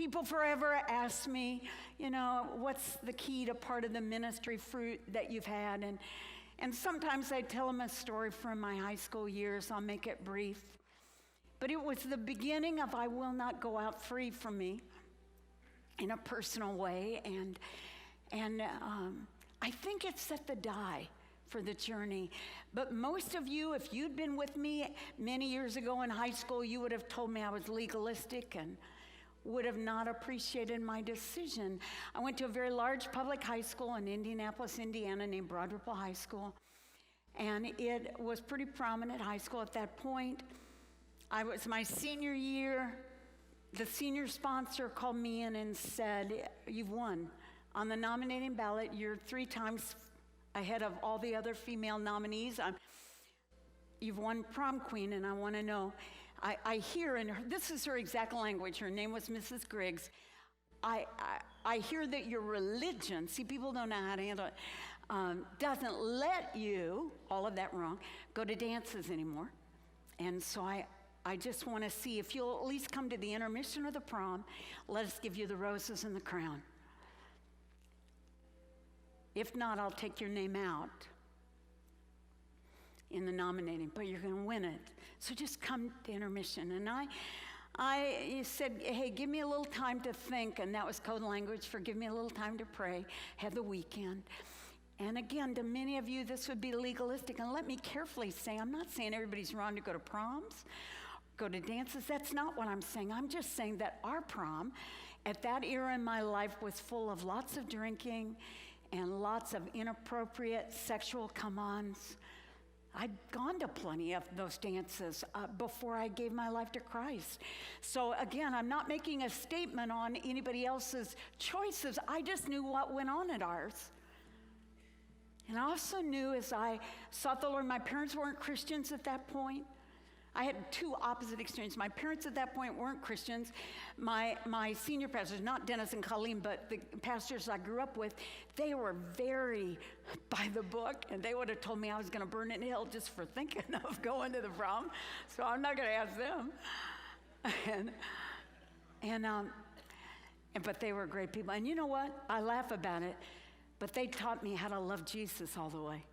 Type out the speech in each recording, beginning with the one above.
People forever ask me, what's the key to part of the ministry fruit that you've had? And sometimes I tell them a story from my high school years. I'll make it brief. But it was the beginning of I will not go out free from me in a personal way. And I think it set the die for the journey. But most of you, if you'd been with me many years ago in high school, you would have told me I was legalistic and would have not appreciated my decision. I went to a very large public high school in Indianapolis, Indiana, named Broad Ripple High School. And it was pretty prominent high school at that point. I was my senior year. The senior sponsor called me in and said, "You've won. On the nominating ballot, you're 3 times ahead of all the other female nominees. You've won prom queen, and I want to know." I hear, and this is her exact language. Her name was Mrs. Griggs. I hear that your religion, see, people don't know how to handle it, doesn't let you, all of that wrong, go to dances anymore. And so I just want to see if you'll at least come to the intermission of the prom. Let us give you the roses and the crown. If not, I'll take your name out in the nominating, but you're going to win it. So just come to intermission. And I said, hey, give me a little time to think, and that was code language for give me a little time to pray. Had the weekend. And again, to many of you, this would be legalistic. And let me carefully say, I'm not saying everybody's wrong to go to proms, go to dances. That's not what I'm saying. I'm just saying that our prom at that era in my life was full of lots of drinking and lots of inappropriate sexual come-ons. I'd gone to plenty of those dances before I gave my life to Christ. So again, I'm not making a statement on anybody else's choices. I just knew what went on at ours. And I also knew as I sought the Lord, my parents weren't Christians at that point. I had 2 opposite experiences. My parents at that point weren't Christians. My senior pastors, not Dennis and Colleen, but the pastors I grew up with, they were very by the book, and they would have told me I was going to burn in hell just for thinking of going to the prom. So I'm not going to ask them. But they were great people. And you know what? I laugh about it, but they taught me how to love Jesus all the way.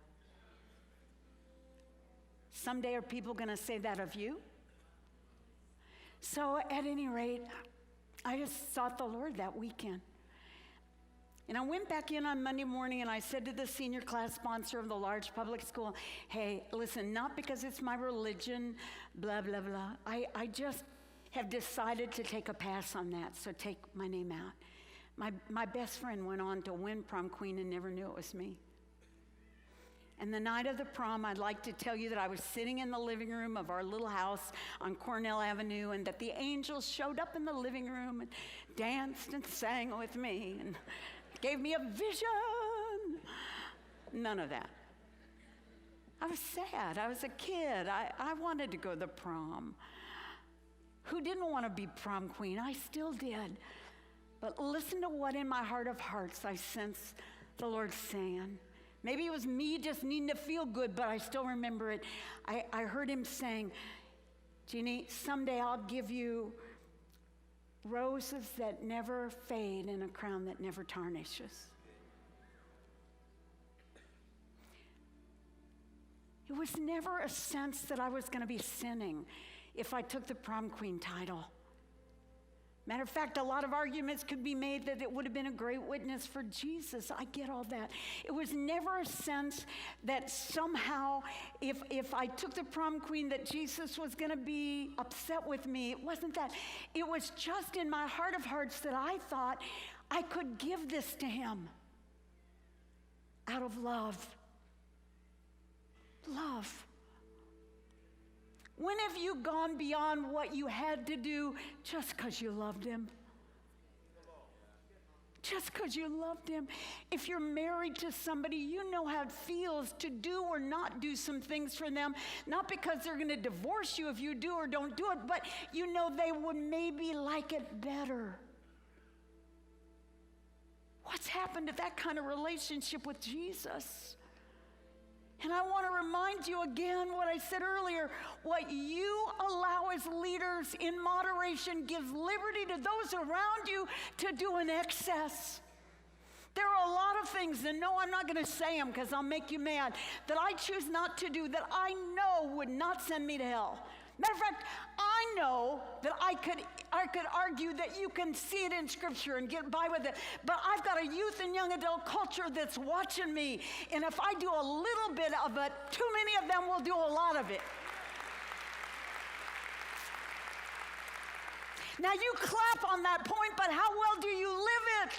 Someday are people going to say that of you? So at any rate, I just sought the Lord that weekend. And I went back in on Monday morning and I said to the senior class sponsor of the large public school, hey, listen, not because it's my religion, blah, blah, blah. I just have decided to take a pass on that, so take my name out. My best friend went on to win prom queen and never knew it was me. And the night of the prom, I'd like to tell you that I was sitting in the living room of our little house on Cornell Avenue, and that the angels showed up in the living room and danced and sang with me and gave me a vision. None of that. I was sad. I was a kid. I wanted to go to the prom. Who didn't want to be prom queen? I still did. But listen to what in my heart of hearts I sense the Lord saying. Maybe it was me just needing to feel good, but I still remember it. I heard him saying, Jeannie, someday I'll give you roses that never fade and a crown that never tarnishes. It was never a sense that I was going to be sinning if I took the prom queen title. Matter of fact, a lot of arguments could be made that it would have been a great witness for Jesus. I get all that. It was never a sense that somehow if I took the prom queen that Jesus was going to be upset with me. It wasn't that. It was just in my heart of hearts that I thought I could give this to him out of love. Love. When have you gone beyond what you had to do just because you loved him? Just because you loved him. If you're married to somebody, you know how it feels to do or not do some things for them, not because they're going to divorce you if you do or don't do it, but you know they would maybe like it better. What's happened to that kind of relationship with Jesus? And I want to remind you again what I said earlier. What you allow as leaders in moderation gives liberty to those around you to do in excess. There are a lot of things, and no, I'm not going to say them because I'll make you mad, that I choose not to do that I know would not send me to hell. Matter of fact, I know that I could argue that you can see it in Scripture and get by with it, but I've got a youth and young adult culture that's watching me, and if I do a little bit of it, too many of them will do a lot of it. Now you clap on that point, but how well do you live it?